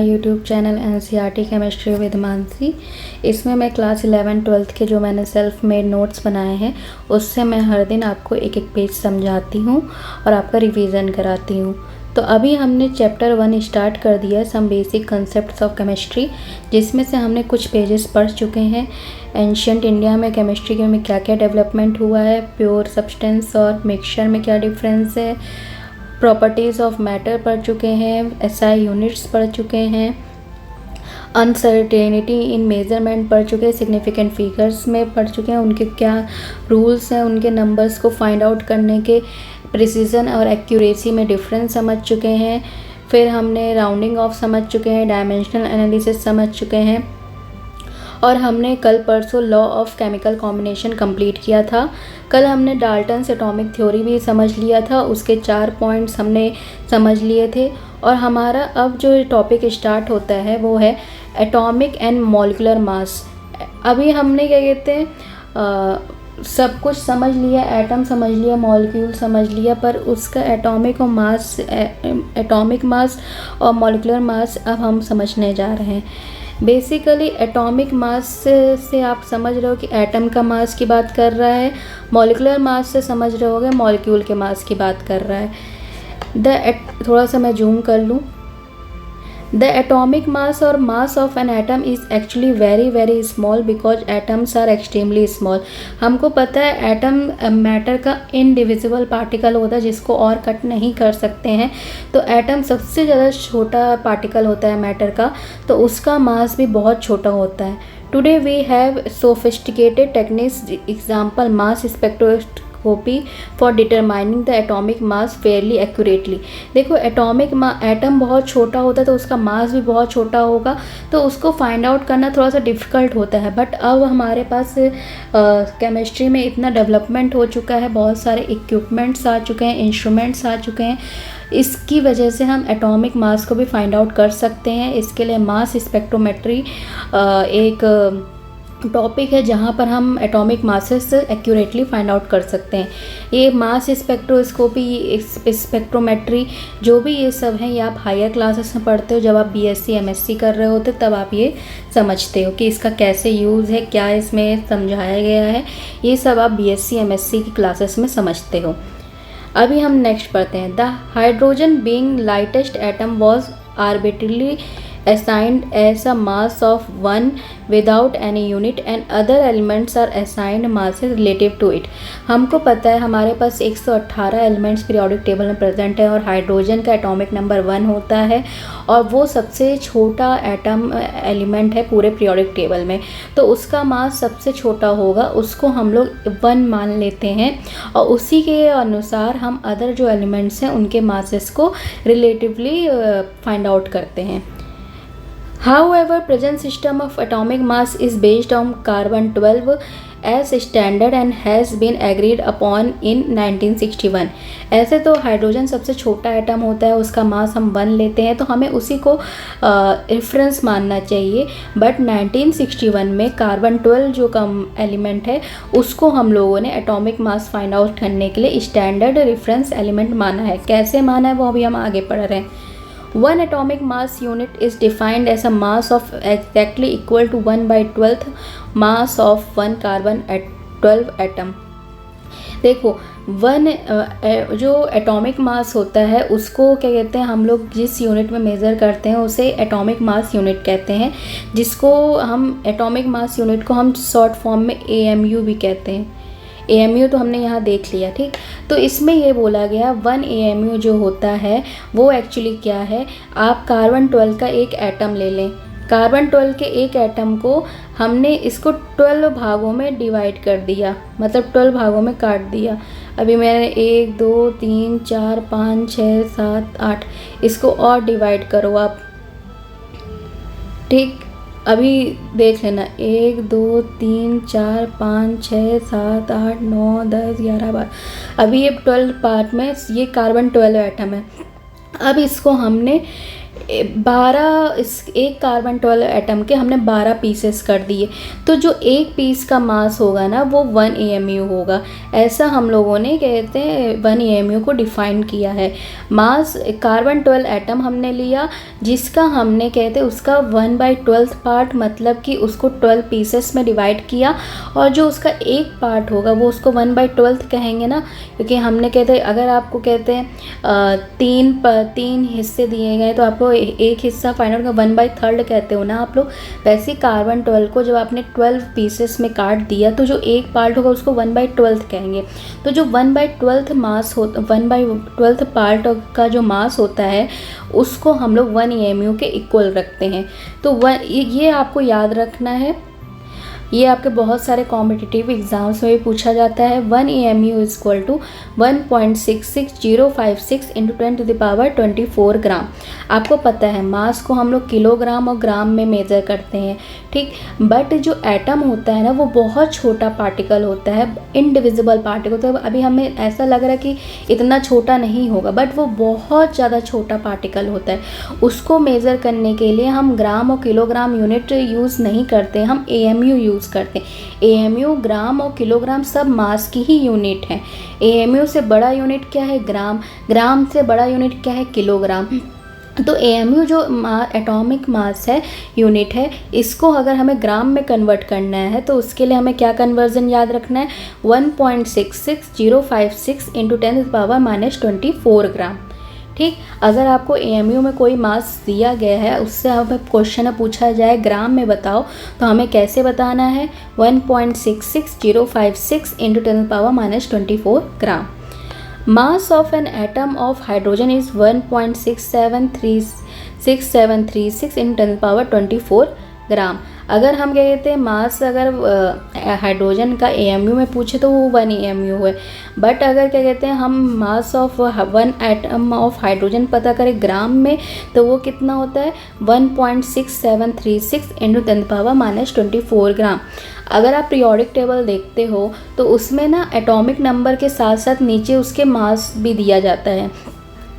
My YouTube channel NCERT chemistry with Mansi. इसमें मैं class 11-12 के जो मैंने सेल्फ मेड नोट्स बनाए हैं उससे मैं हर दिन आपको एक एक पेज समझाती हूँ और आपका रिवीजन कराती हूँ। तो अभी हमने चैप्टर 1 स्टार्ट कर दिया है, some basic concepts of chemistry, जिसमें से हमने कुछ पेजेस पढ़ चुके हैं। एंशियंट इंडिया में केमिस्ट्री में क्या क्या डेवलपमेंट हुआ है, प्योर सब्सटेंस और मिक्सचर में क्या डिफरेंस है, प्रॉपर्टीज़ ऑफ मैटर पढ़ चुके हैं, एसआई यूनिट्स पढ़ चुके हैं, अनसर्टेनिटी इन मेजरमेंट पढ़ चुके हैं, सिग्निफिकेंट फिगर्स में पढ़ चुके हैं, उनके क्या रूल्स हैं, उनके नंबर्स को फाइंड आउट करने के प्रिसीजन और एक्यूरेसी में डिफरेंस समझ चुके हैं। फिर हमने राउंडिंग ऑफ समझ चुके हैं, डायमेंशनल एनालिसिस समझ चुके हैं और हमने कल परसों law of chemical combination complete किया था। कल हमने डाल्टन्स एटॉमिक थ्योरी भी समझ लिया था, उसके 4 पॉइंट्स हमने समझ लिए थे। और हमारा अब जो टॉपिक स्टार्ट होता है वो है एटॉमिक एंड मॉलिक्यूलर मास। अभी हमने क्या कहते हैं सब कुछ समझ लिया, एटम समझ लिया, मॉलिक्यूल समझ लिया, पर उसका एटॉमिक मास और मॉलिक्यूलर मास अब हम समझने जा रहे हैं। बेसिकली एटॉमिक मास से आप समझ रहे हो कि एटम का मास की बात कर रहा है, मॉलिक्यूलर मास से समझ रहे होगे मॉलिक्यूल के मास की बात कर रहा है। थोड़ा सा मैं जूम कर लूँ। द एटॉमिक मास और mass of an atom is actually very very small because atoms are extremely small. हमको पता है एटम मैटर का इनडिविजिबल पार्टिकल होता है जिसको और कट नहीं कर सकते हैं। तो एटम सबसे ज़्यादा छोटा पार्टिकल होता है मैटर का, तो उसका मास भी बहुत छोटा होता है। Today we have sophisticated techniques, example mass spectroscopy for determining the atomic mass fairly accurately. देखो एटम बहुत छोटा होता है तो उसका मास भी बहुत छोटा होगा, तो उसको फाइंड आउट करना थोड़ा सा डिफ़िकल्ट होता है। बट अब हमारे पास केमिस्ट्री में इतना डेवलपमेंट हो चुका है, बहुत सारे इक्विपमेंट्स आ चुके हैं, इंस्ट्रूमेंट्स आ चुके हैं, इसकी वजह से हम एटॉमिक मास को भी फाइंड आउट कर सकते हैं। इसके लिए मास स्पेक्ट्रोमेट्री एक टॉपिक है जहाँ पर हम atomic masses accurately find out कर सकते हैं। ये मास स्पेक्ट्रोस्कोपी, स्पेक्ट्रोमेट्री, जो भी ये सब हैं, ये आप हायर क्लासेस में पढ़ते हो। जब आप बीएससी एमएससी कर रहे होते तब आप ये समझते हो कि इसका कैसे यूज़ है, क्या इसमें समझाया गया है, ये सब आप बीएससी एमएससी की क्लासेस में समझते हो। अभी हम नेक्स्ट पढ़ते हैं। The hydrogen being lightest atom was arbitrarily assigned as a mass of 1 without any unit and other elements are assigned masses relative to it। हमको पता है हमारे पास 118 एलिमेंट्स पीरियोडिक टेबल में प्रेजेंट है और हाइड्रोजन का एटॉमिक नंबर 1 होता है और वो सबसे छोटा एटम एलिमेंट है पूरे पीरियोडिक टेबल में, तो उसका मास सबसे छोटा होगा, उसको हम लोग 1 मान लेते हैं और उसी के अनुसार हम अदर जो एलिमेंट्स हैं उनके मासेस को रिलेटिवली फाइंड आउट करते हैं। However, present system of atomic mass is based on carbon-12 as standard and has been agreed upon in 1961। ऐसे तो हाइड्रोजन सबसे छोटा एटम होता है, उसका मास हम 1 लेते हैं, तो हमें उसी को रेफरेंस मानना चाहिए। बट 1961 में कार्बन-12 जो कम एलिमेंट है उसको हम लोगों ने एटॉमिक मास फाइंड आउट करने के लिए स्टैंडर्ड रेफरेंस एलिमेंट माना है। कैसे माना है वो अभी हम आगे पढ़ रहे हैं। One atomic mass unit is defined as a mass of exactly equal to 1/12 mass of 1 carbon-12 atom। देखो जो एटॉमिक मास होता है उसको क्या कहते हैं, हम लोग जिस यूनिट में मेज़र करते हैं उसे एटॉमिक मास यूनिट कहते हैं, जिसको हम एटॉमिक मास यूनिट को हम शॉर्ट फॉर्म में AMU भी कहते हैं। AMU तो हमने यहाँ देख लिया, ठीक। तो इसमें ये बोला गया 1 AMU जो होता है वो एक्चुअली क्या है, आप कार्बन-12 का एक एटम ले लें। कार्बन-12 के एक एटम को हमने इसको 12 भागों में डिवाइड कर दिया, मतलब 12 भागों में काट दिया। अभी मैंने 1 2 3 4 5 6 7 8, इसको और डिवाइड करो आप, ठीक। अभी देख लेना 1 2 3 4 5 6 7 8 9 10 11 12, अभी ये 12 पार्ट में ये कार्बन-12 एटम है। अब इसको हमने 12 इस एक कार्बन 12 एटम के हमने 12 पीसेस कर दिए, तो जो एक पीस का मास होगा ना वो 1 AMU होगा। ऐसा हम लोगों ने कहते हैं 1 AMU को डिफाइन किया है। मास कार्बन 12 एटम हमने लिया, जिसका हमने कहते हैं उसका 1/12 पार्ट, मतलब कि उसको 12 पीसेस में डिवाइड किया, और जो उसका एक पार्ट होगा वो उसको 1/12 कहेंगे ना, क्योंकि हमने कहते हैं अगर आपको कहते हैं 3 हिस्से दिए गए तो आपको एक हिस्सा फाइंड आउट का 1/3 कहते हो ना आप लोग। वैसे ही कार्बन 12 को जब आपने 12 पीसेस में काट दिया तो जो एक पार्ट होगा उसको 1/12 कहेंगे। तो जो 1/12 मास हो 1/12 पार्ट का जो मास होता है उसको हम लोग 1 AMU के इक्वल रखते हैं। तो ये आपको याद रखना है, ये आपके बहुत सारे कॉम्पिटिटिव एग्जाम्स में भी पूछा जाता है। 1 AMU is equal to 1.66056 into 10⁻24 gram. आपको पता है मास को हम लोग किलोग्राम और ग्राम में मेज़र करते हैं, ठीक। बट जो एटम होता है ना वो बहुत छोटा पार्टिकल होता है, इनडिविजिबल पार्टिकल। तो अभी हमें ऐसा लग रहा है कि इतना छोटा नहीं होगा, बट वो बहुत ज़्यादा छोटा पार्टिकल होता है। उसको मेज़र करने के लिए हम ग्राम और किलोग्राम यूनिट यूज़ नहीं करते, हम AMU यूज़ करते हैं। AMU, ग्राम और किलोग्राम सब मास की ही यूनिट है। AMU से बड़ा यूनिट क्या है? ग्राम। ग्राम से बड़ा यूनिट क्या है? किलोग्राम। तो AMU जो एटॉमिक मास है, यूनिट है, इसको अगर हमें ग्राम में कन्वर्ट करना है तो उसके लिए हमें क्या कन्वर्जन याद रखना है? 1.66056 इंटू 10⁻24 ग्राम, ठीक। अगर आपको AMU में कोई मास दिया गया है, उससे हमें क्वेश्चन पूछा जाए ग्राम में बताओ, तो हमें कैसे बताना है? 1.66056 into 10⁻24 gram. Mass of an atom of hydrogen is 1.6736 in 10⁻24 ग्राम। अगर हम क्या कहते हैं मास अगर हाइड्रोजन का AMU में पूछे तो वो 1 AMU है, बट अगर क्या कहते हैं हम mass of 1 atom of hydrogen पता करें ग्राम में तो वो कितना होता है? 1.6736 इंटू 10⁻24 ग्राम। अगर आप पीरियोडिक टेबल देखते हो तो उसमें ना एटॉमिक नंबर के साथ साथ नीचे उसके मास भी दिया जाता है।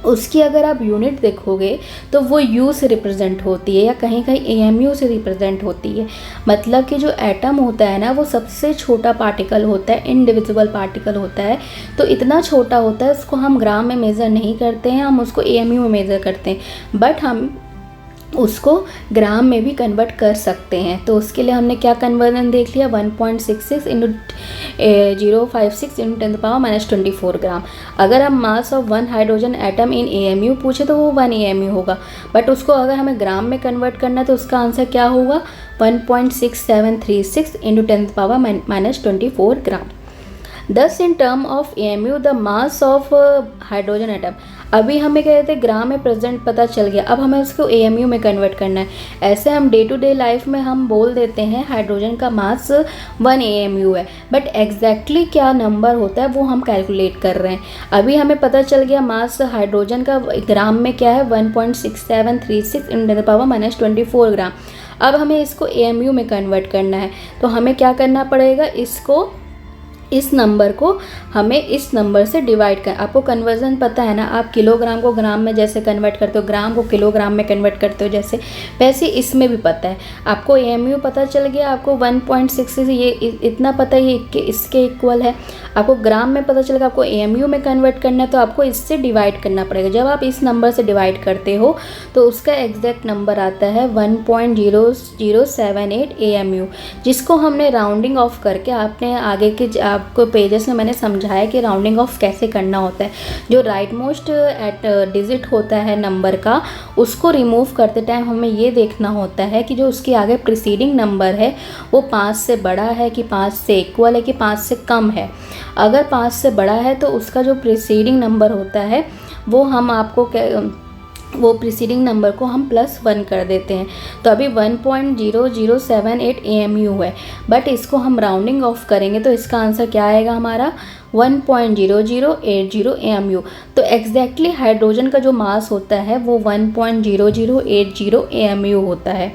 उसकी अगर आप यूनिट देखोगे तो वो U से रिप्रेजेंट होती है या कहीं कहीं AMU से रिप्रेजेंट होती है। मतलब कि जो एटम होता है ना वो सबसे छोटा पार्टिकल होता है, इनडिविजिबल पार्टिकल होता है। तो इतना छोटा होता है, उसको हम ग्राम में मेज़र नहीं करते हैं, हम उसको AMU में मेज़र करते हैं, बट हम उसको ग्राम में भी कन्वर्ट कर सकते हैं। तो उसके लिए हमने क्या कन्वर्जन देख लिया? 1.66 इंटू 056 इंटू 10⁻24 ग्राम। अगर हम mass of 1 hydrogen atom in AMU पूछे तो वो 1 AMU होगा, बट उसको अगर हमें ग्राम में कन्वर्ट करना है तो उसका आंसर क्या होगा? 1.6736 into 10⁻24 gram. Thus in term of AMU the mass of hydrogen atom, अभी हमें क्या कहते हैं ग्राम में प्रेजेंट पता चल गया, अब हमें उसको AMU में कन्वर्ट करना है। ऐसे हम डे टू डे लाइफ में हम बोल देते हैं हाइड्रोजन का मास 1 AMU है, बट एग्जैक्टली क्या नंबर होता है वो हम कैलकुलेट कर रहे हैं। अभी हमें पता चल गया मास हाइड्रोजन का ग्राम में क्या है? 1.6736 × 10⁻24 ग्राम। अब हमें इसको AMU में कन्वर्ट करना है, तो हमें क्या करना पड़ेगा? इस नंबर को हमें इस नंबर से डिवाइड कर, आपको कन्वर्जन पता है ना, आप किलोग्राम को ग्राम में जैसे कन्वर्ट करते हो, ग्राम को किलोग्राम में कन्वर्ट करते हो जैसे, वैसे इसमें भी पता है। आपको AMU पता चल गया, आपको 1.66 ये इतना पता है, ये इसके इक्वल है। आपको ग्राम में पता चल गया, आपको AMU में कन्वर्ट करना है तो आपको इससे डिवाइड करना पड़ेगा। जब आप इस नंबर से डिवाइड करते हो तो उसका एग्जैक्ट नंबर आता है 1.0078 AMU, जिसको हमने राउंडिंग ऑफ करके आपने आगे के आपको पेजेस में मैंने समझाया कि राउंडिंग ऑफ कैसे करना होता है। जो राइट मोस्ट डिजिट होता है नंबर का, उसको रिमूव करते टाइम हमें ये देखना होता है कि जो उसके आगे प्रीसीडिंग नंबर है वो 5 से बड़ा है कि 5 से इक्वल है कि 5 से कम है। अगर 5 से बड़ा है तो उसका जो प्रीसीडिंग नंबर होता है वो हम आपको वो प्रीसीडिंग नंबर को हम +1 कर देते हैं। तो अभी 1.0078 AMU है, बट इसको हम राउंडिंग ऑफ करेंगे तो इसका आंसर क्या आएगा हमारा? 1.0080 AMU। तो एग्जैक्टली हाइड्रोजन का जो मास होता है वो 1.0080 AMU होता है।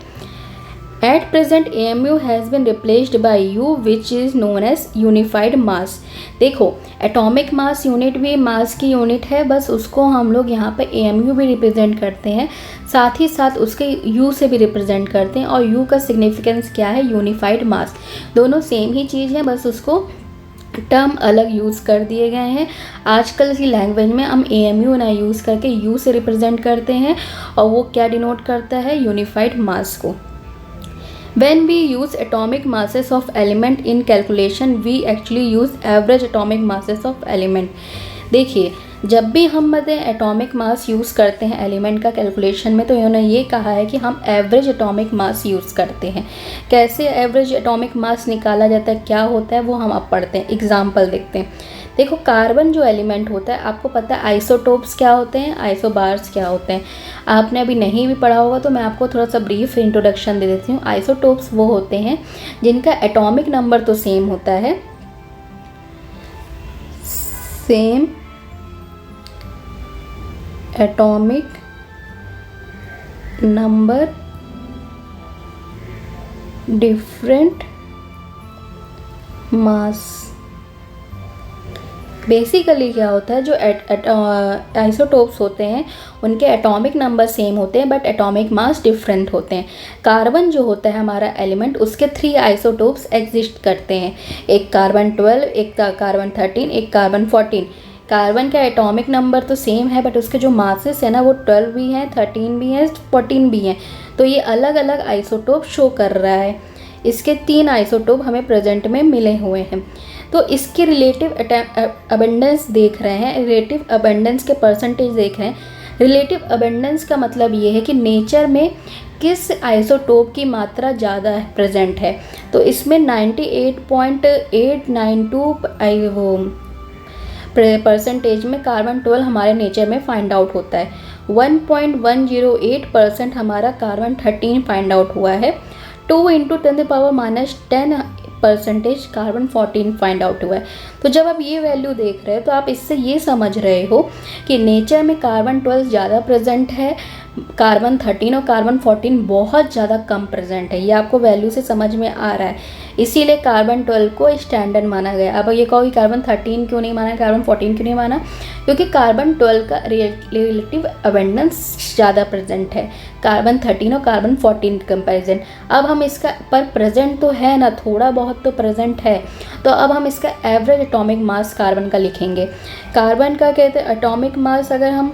At present AMU has been replaced by U which is known as unified mass। देखो एटॉमिक मास यूनिट भी मास की यूनिट है, बस उसको हम लोग यहाँ पे AMU भी रिप्रेजेंट करते हैं, साथ ही साथ उसके U से भी रिप्रेजेंट करते हैं। और U का सिग्निफिकेंस क्या है? यूनिफाइड मास। दोनों सेम ही चीज़ है, बस उसको टर्म अलग यूज़ कर दिए गए हैं। आजकल की लैंग्वेज में हम AMU ना यूज़ करके U से रिप्रेजेंट करते हैं, और वो क्या डिनोट करता है? यूनिफाइड मास को। When we use atomic masses of element in calculation, we actually use average atomic masses of element। देखिए जब भी हम एटॉमिक मास यूज़ करते हैं एलिमेंट का कैलकुलेशन में, तो इन्होंने ये कहा है कि हम एवरेज एटॉमिक मास यूज़ करते हैं। कैसे एवरेज एटॉमिक मास निकाला जाता है, क्या होता है, वो हम अब पढ़ते हैं। एग्जाम्पल देखते हैं। देखो कार्बन जो एलिमेंट होता है, आपको पता है आइसोटोप्स क्या होते हैं, आइसोबार्स क्या होते हैं। आपने अभी नहीं भी पढ़ा होगा तो मैं आपको थोड़ा सा ब्रीफ इंट्रोडक्शन दे देती हूँ। आइसोटोप्स वो होते हैं जिनका एटॉमिक नंबर तो सेम होता है, same atomic number, different mass. Basically क्या होता है, जो आइसोटोप्स होते हैं उनके एटॉमिक नंबर सेम होते हैं बट एटॉमिक मास डिफरेंट होते हैं। कार्बन जो होता है हमारा एलिमेंट, उसके 3 आइसोटोप्स एग्जिस्ट करते हैं, एक कार्बन 12, एक कार्बन 13, एक कार्बन 14। कार्बन का एटॉमिक नंबर तो सेम है बट उसके जो मासेस है ना, वो 12 भी हैं, 13 भी हैं, 14 भी हैं। तो ये अलग अलग आइसोटोप शो कर रहा है। इसके 3 आइसोटोप हमें प्रेजेंट में मिले हुए हैं। तो इसके रिलेटिव अबंडेंस देख रहे हैं, रिलेटिव अबंडेंस के परसेंटेज देख रहे हैं। रिलेटिव अबंडेंस का मतलब ये है कि नेचर में किस आइसोटोप की मात्रा ज़्यादा प्रेजेंट है। तो इसमें 98.892 वो परसेंटेज में कार्बन 12 हमारे नेचर में फाइंड आउट होता है। 1.108% हमारा कार्बन 13 फाइंड आउट हुआ है। 2 × 10⁻⁻10 परसेंटेज कार्बन 14 फाइंड आउट हुआ है। तो जब आप ये वैल्यू देख रहे हो तो आप इससे ये समझ रहे हो कि नेचर में कार्बन 12 ज़्यादा प्रेजेंट है, कार्बन 13 और कार्बन 14 बहुत ज़्यादा कम प्रेजेंट है। ये आपको वैल्यू से समझ में आ रहा है, इसीलिए कार्बन 12 को स्टैंडर्ड माना गया। अब ये कहो कि कार्बन 13 क्यों नहीं माना, कार्बन 14 क्यों नहीं माना? क्योंकि कार्बन 12 का रिलेटिव अबंडेंस ज़्यादा प्रेजेंट है कार्बन 13 और कार्बन 14 कंपैरिजन। अब हम इसका पर प्रेजेंट तो है ना, थोड़ा बहुत तो प्रेजेंट है, तो अब हम इसका एवरेज एटॉमिक मास कार्बन का लिखेंगे। कार्बन का कहते हैं एटॉमिक मास, अगर हम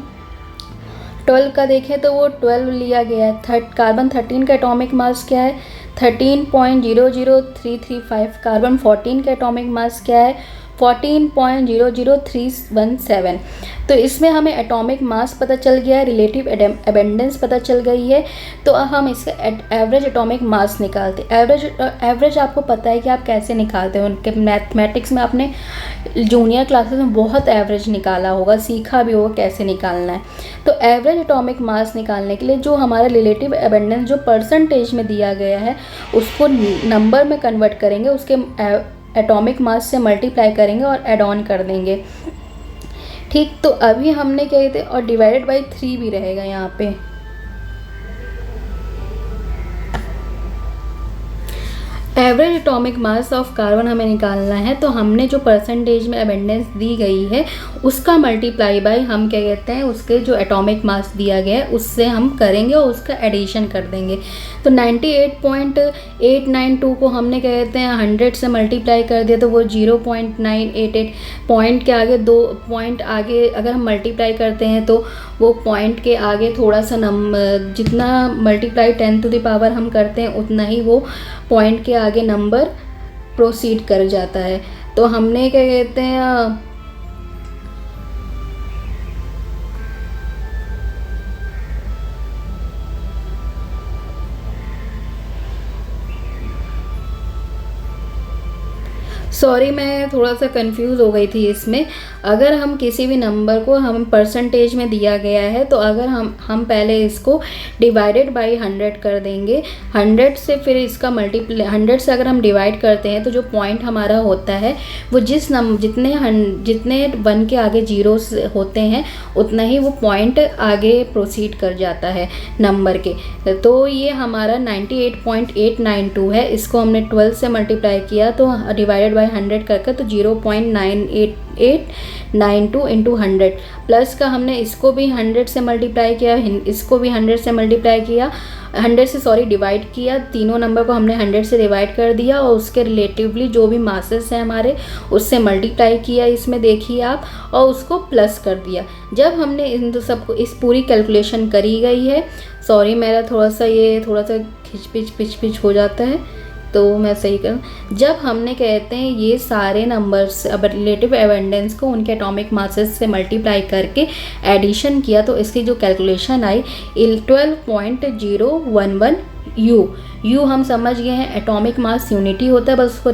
12 का देखें तो वो 12 लिया गया है। कार्बन 13 का एटॉमिक मास क्या है? 13.00335। कार्बन 14 का एटॉमिक मास क्या है? 14.00317। तो इसमें हमें एटॉमिक मास पता चल गया है, रिलेटिव अबंडेंस पता चल गई है। तो अब हम इसका एवरेज एटॉमिक मास निकालते हैं। एवरेज आपको पता है कि आप कैसे निकालते हैं। उनके मैथमेटिक्स में आपने जूनियर क्लासेस में बहुत एवरेज निकाला होगा, सीखा भी होगा कैसे निकालना है। तो एवरेज एटॉमिक मास निकालने के लिए जो हमारा रिलेटिव अबंडेंस जो परसेंटेज में दिया गया है उसको नंबर में कन्वर्ट करेंगे, उसके एटॉमिक मास से मल्टीप्लाई करेंगे और ऐड ऑन कर देंगे। ठीक, तो अभी हमने क्या कहते हैं, और डिवाइडेड बाई 3 भी रहेगा यहाँ पे। Average atomic mass of carbon हमें निकालना है, तो हमने जो परसेंटेज में अबंडेंस दी गई है उसका मल्टीप्लाई बाय हम क्या कहते हैं, उसके जो एटॉमिक मास दिया गया है उससे हम करेंगे और उसका एडिशन कर देंगे। तो 98.892 को हमने क्या कहते हैं 100 से मल्टीप्लाई कर दिया, तो वो 0.988 पॉइंट के आगे 2 पॉइंट आगे अगर हम मल्टीप्लाई करते हैं तो वो पॉइंट के आगे थोड़ा सा जितना मल्टीप्लाई 10 टू द पावर हम करते हैं उतना ही वो पॉइंट के आगे नंबर प्रोसीड कर जाता है। तो हमने क्या कहते हैं सॉरी, मैं थोड़ा सा कंफ्यूज हो गई थी इसमें। अगर हम किसी भी नंबर को हम परसेंटेज में दिया गया है तो अगर हम पहले इसको डिवाइडेड बाय 100 कर देंगे। 100 से फिर इसका मल्टीप्लाई 100 से अगर हम डिवाइड करते हैं तो जो पॉइंट हमारा होता है वो जितने 1 के आगे जीरोस होते हैं उतना ही वो पॉइंट आगे प्रोसीड कर जाता है नंबर के। तो ये हमारा 98.892 है। इसको हमने 12 से मल्टीप्लाई किया तो डिवाइडेड बाय 100 करके तो 0.98892 इंटू 100 प्लस का हमने इसको भी 100 से मल्टीप्लाई किया, इसको भी 100 से मल्टीप्लाई किया, 100 से डिवाइड किया। तीनों नंबर को हमने 100 से डिवाइड कर दिया और उसके रिलेटिवली जो भी मासेस हैं हमारे उससे मल्टीप्लाई किया, इसमें देखिए आप, और उसको प्लस कर दिया। जब हमने इन सबको इस पूरी कैलकुलेशन करी गई है, सॉरी मेरा थोड़ा सा खिचपिच हो जाता है तो मैं सही करूँ। जब हमने कहते हैं ये सारे नंबर्स अब रिलेटिव एबंडेंस को उनके एटॉमिक मासेस से मल्टीप्लाई करके एडिशन किया तो इसकी जो कैलकुलेशन आई 12.011 यू हम समझ गए हैं एटॉमिक मास यूनिटी होता है, बस उसको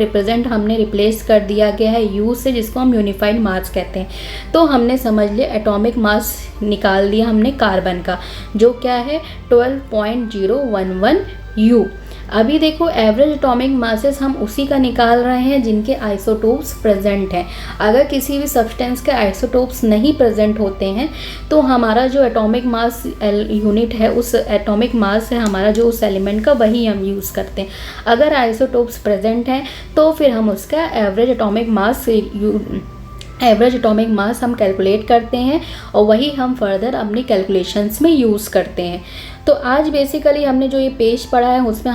हमने रिप्लेस कर दिया गया है यू से, जिसको हम यूनिफाइड मास कहते हैं। तो हमने समझ लिया एटॉमिक मास निकाल दिया हमने कार्बन का, जो क्या है 12.011 यू। अभी देखो एवरेज एटॉमिक मासेस हम उसी का निकाल रहे हैं जिनके आइसोटोप्स प्रेजेंट हैं। अगर किसी भी सब्सटेंस के आइसोटोप्स नहीं प्रेजेंट होते हैं तो हमारा जो एटॉमिक मास यूनिट है, उस एटॉमिक मास है हमारा जो उस एलिमेंट का, वही हम यूज़ करते हैं। अगर आइसोटोप्स प्रेजेंट हैं तो फिर हम उसका एवरेज एटॉमिक मास हम कैलकुलेट करते हैं और वही हम फर्दर अपनी कैलकुलेशंस में यूज़ करते हैं। तो आज बेसिकली हमने जो ये पेज पढ़ा है उसमें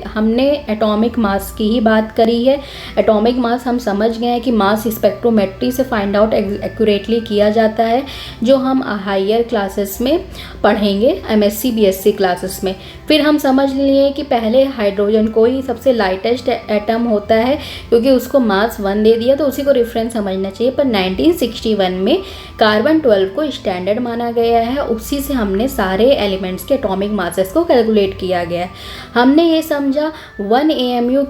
हमने एटॉमिक मास की ही बात करी है। एटॉमिक मास हम समझ गए हैं कि मास स्पेक्ट्रोमेट्री से फाइंड आउट एक्यूरेटली किया जाता है, जो हम हायर क्लासेस में पढ़ेंगे, एमएससी बीएससी क्लासेस में। फिर हम समझ लिए कि पहले हाइड्रोजन को ही सबसे लाइटेस्ट एटम होता है क्योंकि उसको मास 1 दे दिया, तो उसी को रेफरेंस समझना चाहिए। पर 1961 में कार्बन 12 को स्टैंडर्ड माना गया है, उसी से हमने सारे एलिमेंट्स के एटॉमिक मासेस को कैलकुलेट किया गया है। हमने ये समझा 1 AMU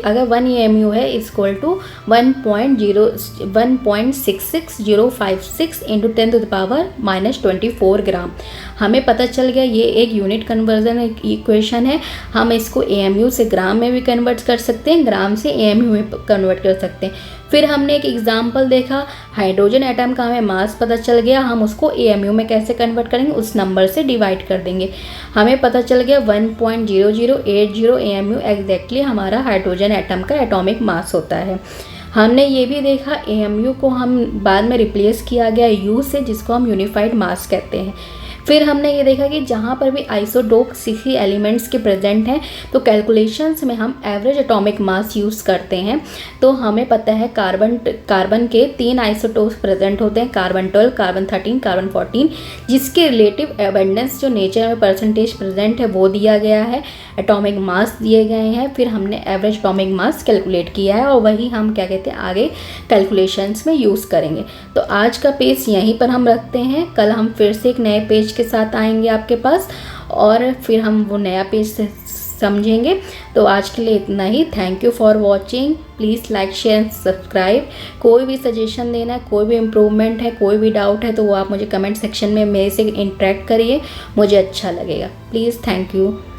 अगर 1 AMU है इक्वल टू 1.66056 इंटू 10⁻⁻24 ग्राम। हमें पता चल गया ये एक यूनिट कन्वर्जन इक्वेशन है। हम इसको AMU से ग्राम में भी कन्वर्ट कर सकते हैं, ग्राम से AMU में कन्वर्ट कर सकते हैं। फिर हमने एक एग्जाम्पल देखा, हाइड्रोजन एटम का हमें मास पता चल गया, हम उसको AMU में कैसे कन्वर्ट करेंगे, उस नंबर से डिवाइड कर देंगे। हमें पता चल गया 1.0080 AMU एग्जैक्टली हमारा हाइड्रोजन एटम का एटॉमिक मास होता है। हमने ये भी देखा AMU को हम बाद में रिप्लेस किया गया U से, जिसको हम यूनिफाइड मास कहते हैं। फिर हमने ये देखा कि जहाँ पर भी आइसोटोप किसी एलिमेंट्स के प्रेजेंट हैं तो कैलकुलेशंस में हम एवरेज एटॉमिक मास यूज़ करते हैं। तो हमें पता है कार्बन के 3 आइसोटोप्स प्रेजेंट होते हैं, कार्बन 12, कार्बन 13, कार्बन 14, जिसके रिलेटिव एबंडेंस जो नेचर में परसेंटेज प्रेजेंट है वो दिया गया है, एटॉमिक मास दिए गए हैं। फिर हमने एवरेज एटॉमिक मास कैलकुलेट किया है और वही हम क्या कहते हैं आगे कैलकुलेशंस में यूज़ करेंगे। तो आज का पेज यहीं पर हम रखते हैं, कल हम फिर से एक नए पेज के साथ आएंगे आपके पास और फिर हम वो नया पेज समझेंगे। तो आज के लिए इतना ही। Thank you for watching. Please like share subscribe. कोई भी सजेशन देना है, कोई भी इम्प्रूवमेंट है, कोई भी डाउट है तो वो आप मुझे कमेंट सेक्शन में मेरे से इंटरेक्ट करिए, मुझे अच्छा लगेगा। Please, thank you.